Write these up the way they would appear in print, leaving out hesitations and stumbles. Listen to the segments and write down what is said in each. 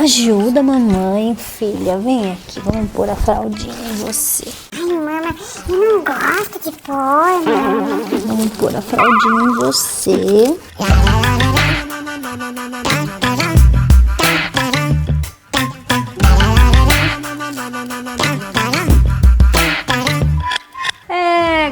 Ajuda a mamãe, filha. Vem aqui, vamos pôr a fraldinha em você. Ai, mama, eu não gosto de pôr, mama. Vamos pôr a fraldinha em você.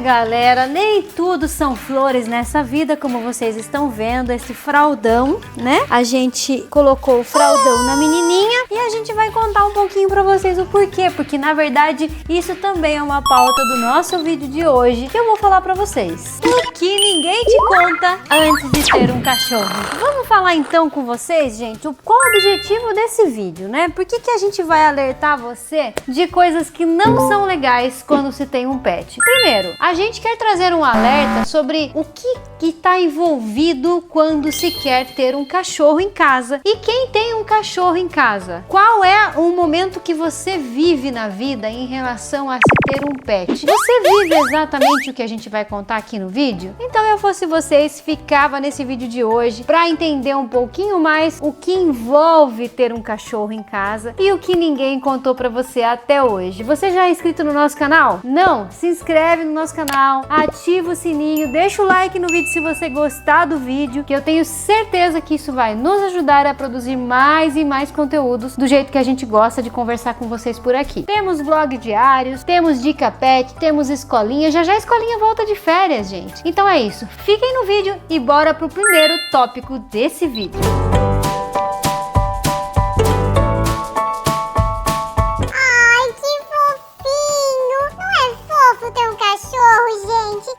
Galera, nem tudo são flores nessa vida, como vocês estão vendo, esse fraldão, né? A gente colocou o fraldão na menininha e a gente vai contar um pouquinho pra vocês o porquê, porque na verdade isso também é uma pauta do nosso vídeo de hoje, que eu vou falar pra vocês. O que ninguém te conta antes de ter um cachorro. Vamos falar então com vocês, gente, qual o objetivo desse vídeo, né? Por que a gente vai alertar você de coisas que não são legais quando se tem um pet? Primeiro, a gente quer trazer um alerta sobre o que está envolvido quando se quer ter um cachorro em casa. E quem tem um cachorro em casa? Qual é o momento que você vive na vida em relação a se ter um pet? Você vive exatamente o que a gente vai contar aqui no vídeo? Então, eu fosse vocês, ficava nesse vídeo de hoje para entender um pouquinho mais o que envolve ter um cachorro em casa e o que ninguém contou para você até hoje. Você já é inscrito no nosso canal? Não? Se inscreve no nosso canal, ativa o sininho, deixa o like no vídeo se você gostar do vídeo, que eu tenho certeza que isso vai nos ajudar a produzir mais e mais conteúdos do jeito que a gente gosta de conversar com vocês por aqui. Temos vlog diários, temos dica pet, temos escolinha, já a escolinha volta de férias, gente. Então é isso, fiquem no vídeo e bora pro primeiro tópico desse vídeo.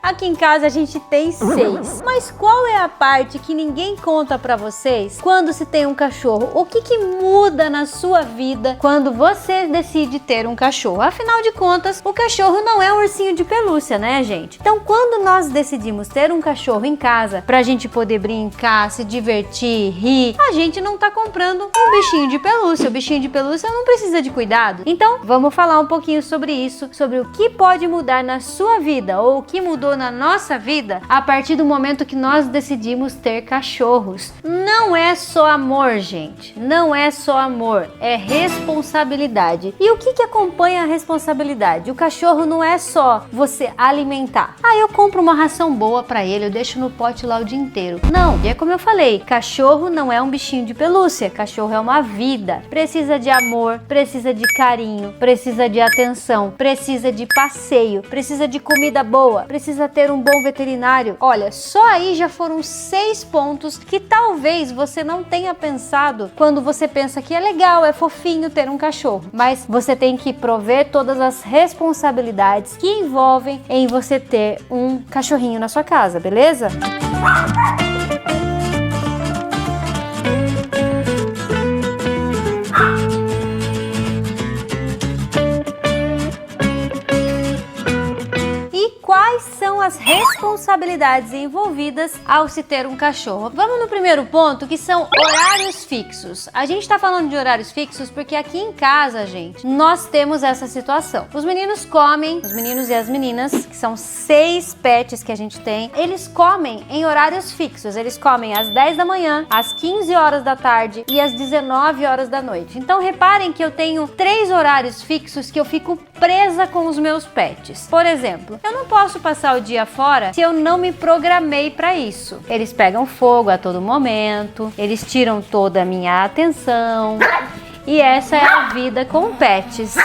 Aqui em casa a gente tem 6. Mas qual é a parte que ninguém conta pra vocês quando se tem um cachorro? O que muda na sua vida quando você decide ter um cachorro? Afinal de contas, o cachorro não é um ursinho de pelúcia, né, gente? Então, quando nós decidimos ter um cachorro em casa pra gente poder brincar, se divertir, rir, a gente não tá comprando um bichinho de pelúcia. O bichinho de pelúcia não precisa de cuidado. Então, vamos falar um pouquinho sobre isso, sobre o que pode mudar na sua vida ou o que mudou na nossa vida a partir do momento que nós decidimos ter cachorros. Não é só amor, gente. Não é só amor, é responsabilidade. E o que acompanha a responsabilidade? O cachorro não é só você alimentar. Ah, eu compro uma ração boa pra ele, eu deixo no pote lá o dia inteiro. Não, é como eu falei, cachorro não é um bichinho de pelúcia, cachorro é uma vida. Precisa de amor, precisa de carinho, precisa de atenção, precisa de passeio, precisa de comida boa, precisa ter um bom veterinário. Olha, só aí já foram 6 pontos que talvez você não tenha pensado quando você pensa que é legal, é fofinho ter um cachorro. Mas você tem que prover todas as responsabilidades que envolvem em você ter um cachorrinho na sua casa, beleza? Quais são as responsabilidades envolvidas ao se ter um cachorro? Vamos no primeiro ponto, que são horários fixos. A gente tá falando de horários fixos porque aqui em casa, gente, nós temos essa situação. Os meninos comem, os meninos e as meninas, que são 6 pets que a gente tem, eles comem em horários fixos. Eles comem às 10 da manhã, às 15 horas da tarde e às 19 horas da noite. Então reparem que eu tenho 3 horários fixos que eu fico presa com os meus pets. Por exemplo, eu não posso passar o dia fora se eu não me programei para isso. Eles pegam fogo a todo momento, eles tiram toda a minha atenção e essa é a vida com pets.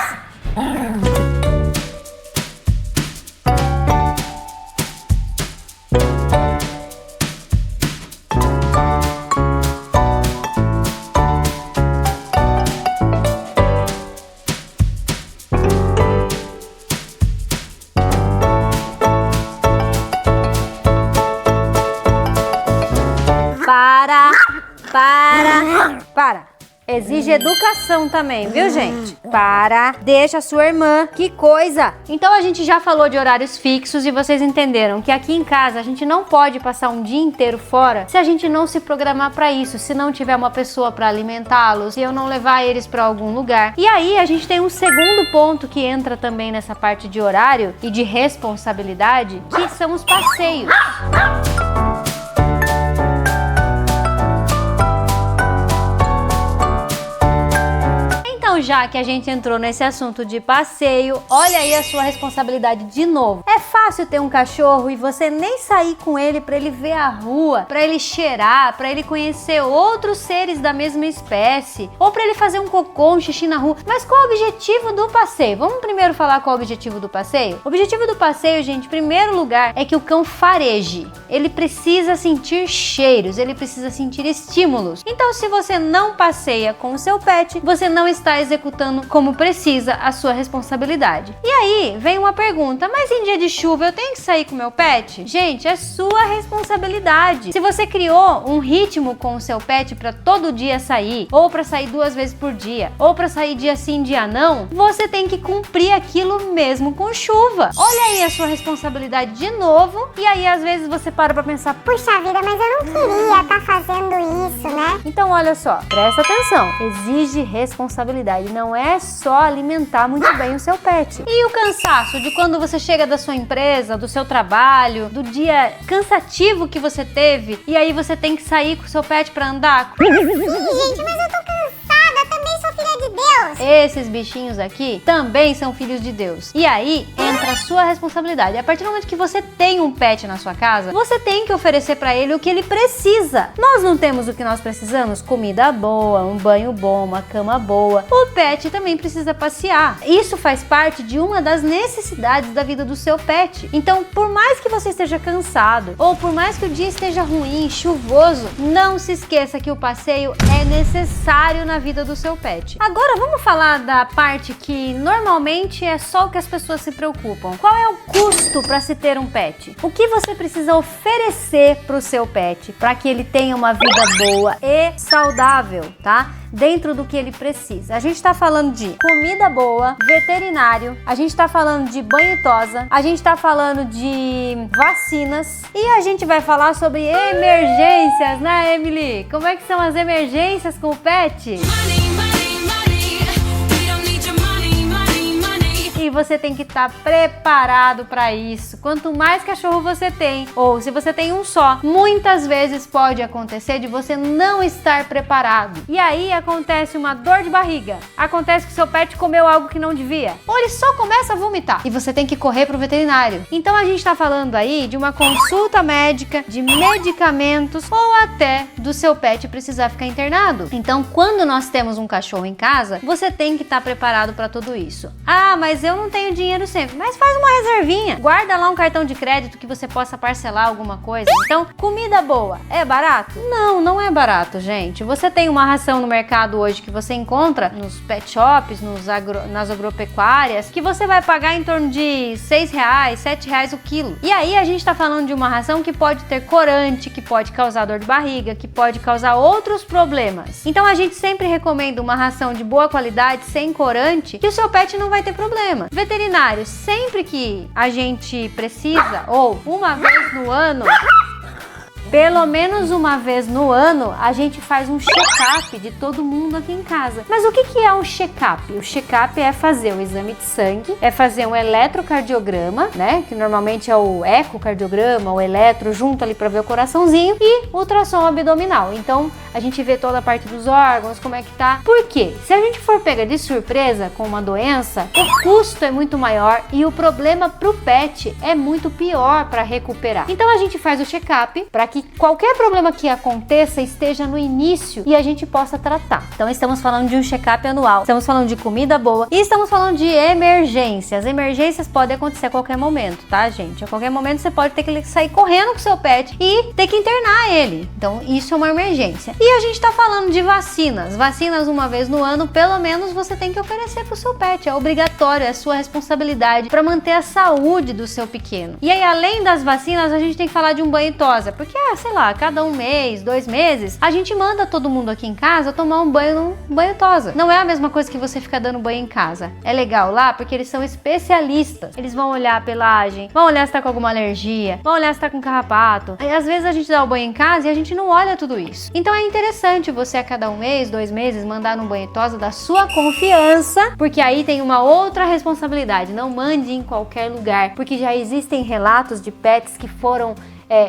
Para. Exige educação também, viu, gente? Para, deixa a sua irmã. Que coisa! Então a gente já falou de horários fixos e vocês entenderam que aqui em casa a gente não pode passar um dia inteiro fora se a gente não se programar para isso, se não tiver uma pessoa para alimentá-los, se eu não levar eles para algum lugar. E aí a gente tem um segundo ponto que entra também nessa parte de horário e de responsabilidade, que são os passeios. Então, já que a gente entrou nesse assunto de passeio, olha aí a sua responsabilidade de novo. É fácil ter um cachorro e você nem sair com ele para ele ver a rua, para ele cheirar, para ele conhecer outros seres da mesma espécie, ou para ele fazer um cocô, um xixi na rua. Mas qual é o objetivo do passeio? Vamos primeiro falar qual é o objetivo do passeio? O objetivo do passeio, gente, em primeiro lugar, é que o cão fareje. Ele precisa sentir cheiros, ele precisa sentir estímulos. Então, se você não passeia com o seu pet, você não está executando como precisa a sua responsabilidade. E aí, vem uma pergunta, mas em dia de chuva eu tenho que sair com o meu pet? Gente, é sua responsabilidade. Se você criou um ritmo com o seu pet para todo dia sair, ou para sair 2 vezes por dia, ou para sair dia sim, dia não, você tem que cumprir aquilo mesmo com chuva. Olha aí a sua responsabilidade de novo, e aí às vezes você para pra pensar, Puxa vida, mas eu não queria estar fazendo isso, né? então olha só, presta atenção, exige responsabilidade, não é só alimentar muito bem o seu pet. E o cansaço de quando você chega da sua empresa, do seu trabalho, do dia cansativo que você teve, e aí você tem que sair com o seu pet pra andar? Sim, gente, mas eu tô cansada, eu também sou filha de Deus. Esses bichinhos aqui também são filhos de Deus. E aí entra a sua responsabilidade. A partir do momento que você tem um pet na sua casa, você tem que oferecer pra ele o que ele precisa. Nós não temos o que nós precisamos? Comida boa, um banho bom, uma cama boa. O pet também precisa passear. Isso faz parte de uma das necessidades da vida do seu pet. Então, por mais que você esteja cansado, ou por mais que o dia esteja ruim, chuvoso, não se esqueça que o passeio é necessário na vida do seu pet. Agora vamos falar da parte que normalmente é só o que as pessoas se preocupam. Qual é o custo para se ter um pet? O que você precisa oferecer para o seu pet para que ele tenha uma vida boa e saudável, tá? Dentro do que ele precisa. A gente tá falando de comida boa, veterinário, a gente tá falando de banho e tosa, a gente tá falando de vacinas e a gente vai falar sobre emergências, né, Emily? Como é que são as emergências com o pet? E você tem que estar preparado para isso. Quanto mais cachorro você tem, ou se você tem um só, muitas vezes pode acontecer de você não estar preparado. E aí acontece uma dor de barriga, acontece que seu pet comeu algo que não devia, ou ele só começa a vomitar e você tem que correr para o veterinário. Então a gente está falando aí de uma consulta médica, de medicamentos ou até do seu pet precisar ficar internado. Então, quando nós temos um cachorro em casa, você tem que estar preparado para tudo isso. Ah, mas eu não tenho dinheiro sempre, mas faz uma reservinha, guarda lá um cartão de crédito que você possa parcelar alguma coisa. Então, comida boa, é barato? Não, não é barato, gente. Você tem uma ração no mercado hoje que você encontra nos pet shops, nas agropecuárias, que você vai pagar em torno de R$6, R$7 o quilo. E aí a gente tá falando de uma ração que pode ter corante, que pode causar dor de barriga, que pode causar outros problemas. Então a gente sempre recomenda uma ração de boa qualidade, sem corante, que o seu pet não vai ter problema. Veterinário, sempre que a gente precisa, ou uma vez no ano, pelo menos uma vez no ano, a gente faz um check-up de todo mundo aqui em casa. Mas o que é um check-up? O check-up é fazer um exame de sangue, é fazer um eletrocardiograma, né? Que normalmente é o ecocardiograma, o eletro, junto ali para ver o coraçãozinho, e ultrassom abdominal. Então, a gente vê toda a parte dos órgãos, como é que tá. Por quê? Se a gente for pegar de surpresa com uma doença, o custo é muito maior e o problema pro pet é muito pior para recuperar. Então, a gente faz o check-up para que qualquer problema que aconteça esteja no início e a gente possa tratar. Então estamos falando de um check-up anual, estamos falando de comida boa e estamos falando de emergências. Emergências podem acontecer a qualquer momento, tá, gente? A qualquer momento você pode ter que sair correndo com o seu pet e ter que internar ele. Então isso é uma emergência. E a gente tá falando de vacinas. Vacinas uma vez no ano, pelo menos você tem que oferecer pro seu pet. É obrigatório, é sua responsabilidade para manter a saúde do seu pequeno. E aí, além das vacinas, a gente tem que falar de um banho e tosa, porque sei lá, cada 1 mês, 2 meses, a gente manda todo mundo aqui em casa tomar um banho tosa. Não é a mesma coisa que você ficar dando banho em casa. É legal lá porque eles são especialistas. Eles vão olhar a pelagem, vão olhar se tá com alguma alergia, vão olhar se tá com carrapato. Aí às vezes a gente dá o banho em casa e a gente não olha tudo isso. Então é interessante você a cada 1 mês, 2 meses, mandar um banho tosa da sua confiança, porque aí tem uma outra responsabilidade. Não mande em qualquer lugar, porque já existem relatos de pets que foram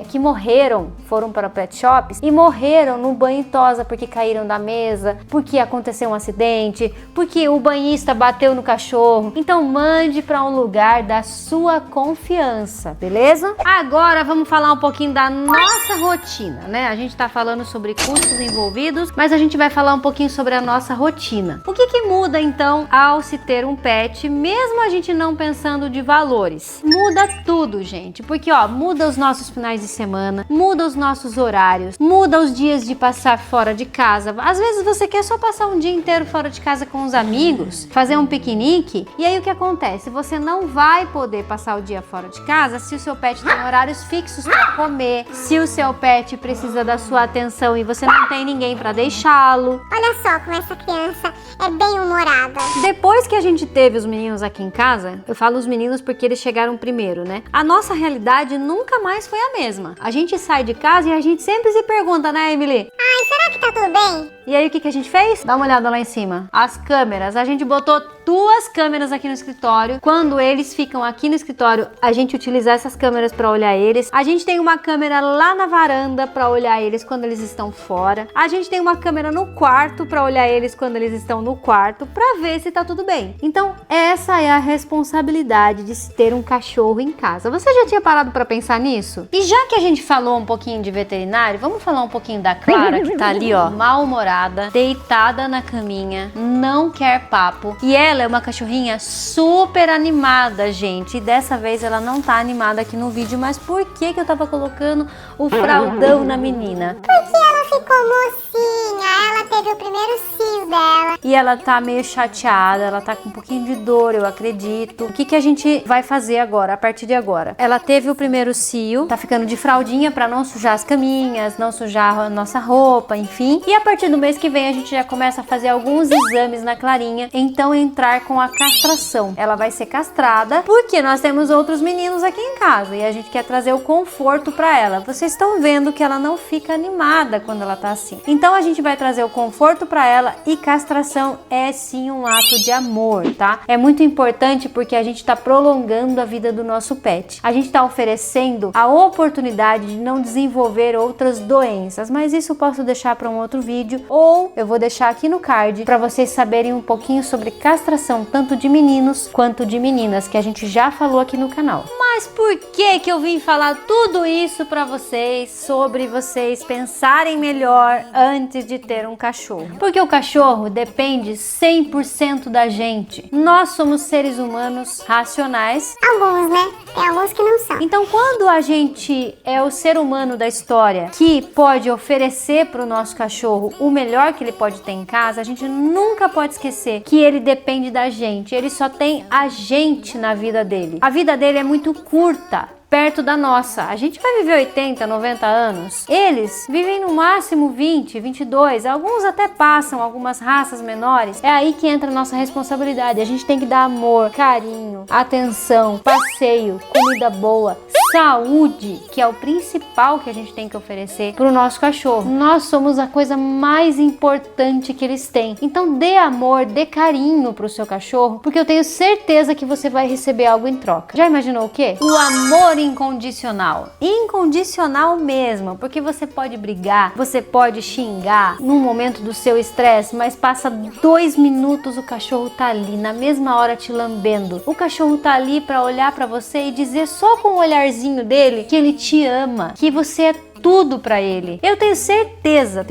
que morreram, foram para pet shops e morreram no banho e tosa porque caíram da mesa, porque aconteceu um acidente, porque o banhista bateu no cachorro. Então mande para um lugar da sua confiança, beleza? Agora vamos falar um pouquinho da nossa rotina, né? A gente tá falando sobre custos envolvidos, mas a gente vai falar um pouquinho sobre a nossa rotina. O que muda então ao se ter um pet, mesmo a gente não pensando de valores? Muda tudo, gente, porque muda os nossos finais de semana, muda os nossos horários, muda os dias de passar fora de casa. Às vezes você quer só passar um dia inteiro fora de casa com os amigos, fazer um piquenique, e aí o que acontece? Você não vai poder passar o dia fora de casa se o seu pet tem horários fixos para comer, se o seu pet precisa da sua atenção e você não tem ninguém para deixá-lo. Olha só como essa criança é bem humorada. Depois que a gente teve os meninos aqui em casa, eu falo os meninos porque eles chegaram primeiro, né? A nossa realidade nunca mais foi a mesma. A gente sai de casa e a gente sempre se pergunta, né, Emily? Ai, será que tá tudo bem? E aí o que a gente fez? Dá uma olhada lá em cima. As câmeras. A gente botou 2 câmeras aqui no escritório. Quando eles ficam aqui no escritório, a gente utiliza essas câmeras para olhar eles. A gente tem uma câmera lá na varanda para olhar eles quando eles estão fora. A gente tem uma câmera no quarto para olhar eles quando eles estão no quarto, para ver se tá tudo bem. Então, essa é a responsabilidade de se ter um cachorro em casa. Você já tinha parado para pensar nisso? E já que a gente falou um pouquinho de veterinário, vamos falar um pouquinho da Clara, que tá ali, mal-humorada, deitada na caminha, não quer papo. E ela é uma cachorrinha super animada, gente. E dessa vez ela não tá animada aqui no vídeo, mas por que eu tava colocando o fraldão na menina? Porque ela ficou mocinha, ela teve o primeiro cio dela. E ela tá meio chateada, ela tá com um pouquinho de dor, eu acredito. O que a gente vai fazer agora, a partir de agora? Ela teve o primeiro cio, tá ficando de fraldinha pra não sujar as caminhas, não sujar a nossa roupa, enfim. E a partir do mês que vem a gente já começa a fazer alguns exames na Clarinha, então entrar com a castração. Ela vai ser castrada porque nós temos outros meninos aqui em casa e a gente quer trazer o conforto pra ela. Vocês estão vendo que ela não fica animada quando ela tá assim. Então a gente vai trazer o conforto pra ela e castração é sim um ato de amor, tá? É muito importante porque a gente tá prolongando a vida do nosso pet. A gente tá oferecendo a oportunidade de não desenvolver outras doenças, mas isso eu posso deixar para um outro vídeo ou eu vou deixar aqui no card para vocês saberem um pouquinho sobre castração tanto de meninos quanto de meninas, que a gente já falou aqui no canal. Mas por que eu vim falar tudo isso para vocês, sobre vocês pensarem melhor antes de ter um cachorro? Porque o cachorro depende 100% da gente. Nós somos seres humanos racionais. Alguns, né? Tem alguns que não são. Então, quando a gente é o ser humano da história que pode oferecer para o nosso cachorro o melhor que ele pode ter em casa, a gente nunca pode esquecer que ele depende da gente. Ele só tem a gente na vida dele. A vida dele é muito curta perto da nossa. A gente vai viver 80, 90 anos. Eles vivem no máximo 20, 22. Alguns até passam, algumas raças menores. É aí que entra a nossa responsabilidade. A gente tem que dar amor, carinho, atenção, passeio, comida boa, saúde, que é o principal que a gente tem que oferecer para o nosso cachorro. Nós somos a coisa mais importante que eles têm. Então dê amor, dê carinho para o seu cachorro, porque eu tenho certeza que você vai receber algo em troca. Já imaginou o quê? O amor incondicional. Incondicional mesmo, porque você pode brigar, você pode xingar num momento do seu estresse, mas passa 2 minutos o cachorro tá ali, na mesma hora te lambendo. O cachorro tá ali para olhar para você e dizer só com o olharzinho dele que ele te ama, que você é tudo pra ele. Eu tenho certeza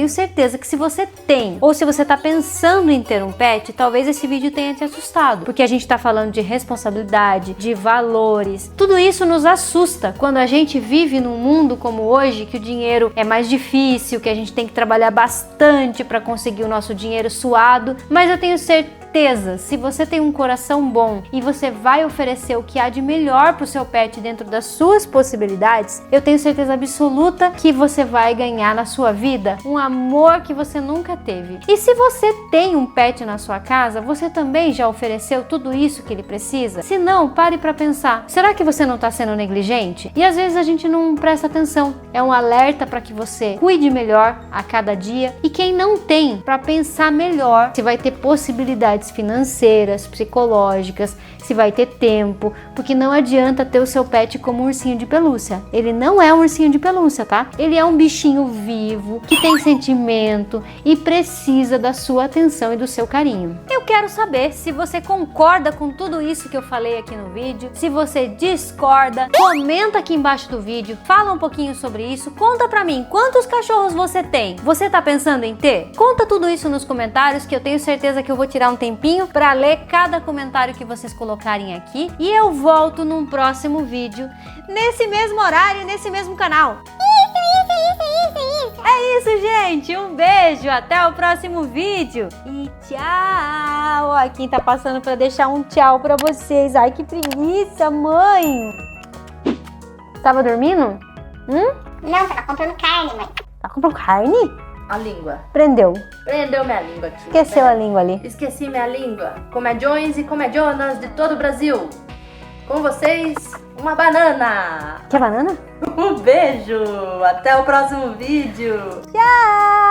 que se você tem ou se você tá pensando em ter um pet, talvez esse vídeo tenha te assustado, porque a gente tá falando de responsabilidade, de valores. Tudo isso nos assusta quando a gente vive num mundo como hoje, que o dinheiro é mais difícil, que a gente tem que trabalhar bastante para conseguir o nosso dinheiro suado, mas eu tenho certeza, se você tem um coração bom e você vai oferecer o que há de melhor para o seu pet dentro das suas possibilidades, eu tenho certeza absoluta que você vai ganhar na sua vida um amor que você nunca teve. E se você tem um pet na sua casa, você também já ofereceu tudo isso que ele precisa? Se não, pare para pensar. Será que você não está sendo negligente? E às vezes a gente não presta atenção. É um alerta para que você cuide melhor a cada dia. E quem não tem, para pensar melhor se vai ter possibilidade dificuldades financeiras, psicológicas, se vai ter tempo, porque não adianta ter o seu pet como um ursinho de pelúcia. Ele não é um ursinho de pelúcia, tá? Ele é um bichinho vivo, que tem sentimento e precisa da sua atenção e do seu carinho. Eu quero saber se você concorda com tudo isso que eu falei aqui no vídeo, se você discorda, comenta aqui embaixo do vídeo, fala um pouquinho sobre isso, conta pra mim quantos cachorros você tem. Você tá pensando em ter? Conta tudo isso nos comentários que eu tenho certeza que eu vou tirar um tempinho pra ler cada comentário que vocês colocarem aqui e eu volto num próximo vídeo, nesse mesmo horário, nesse mesmo canal. É isso, gente. Um beijo, até o próximo vídeo e tchau. Ó, quem tá passando pra deixar um tchau pra vocês. Ai, que preguiça, mãe. Tava dormindo? Não, tava comprando carne, mãe. Tá comprando carne? A língua. Prendeu. Prendeu minha língua aqui. Esqueceu a língua ali. Esqueci minha língua. Comediões e comedionas de todo o Brasil. Com vocês, uma banana. Quer banana? Um beijo. Até o próximo vídeo. Tchau.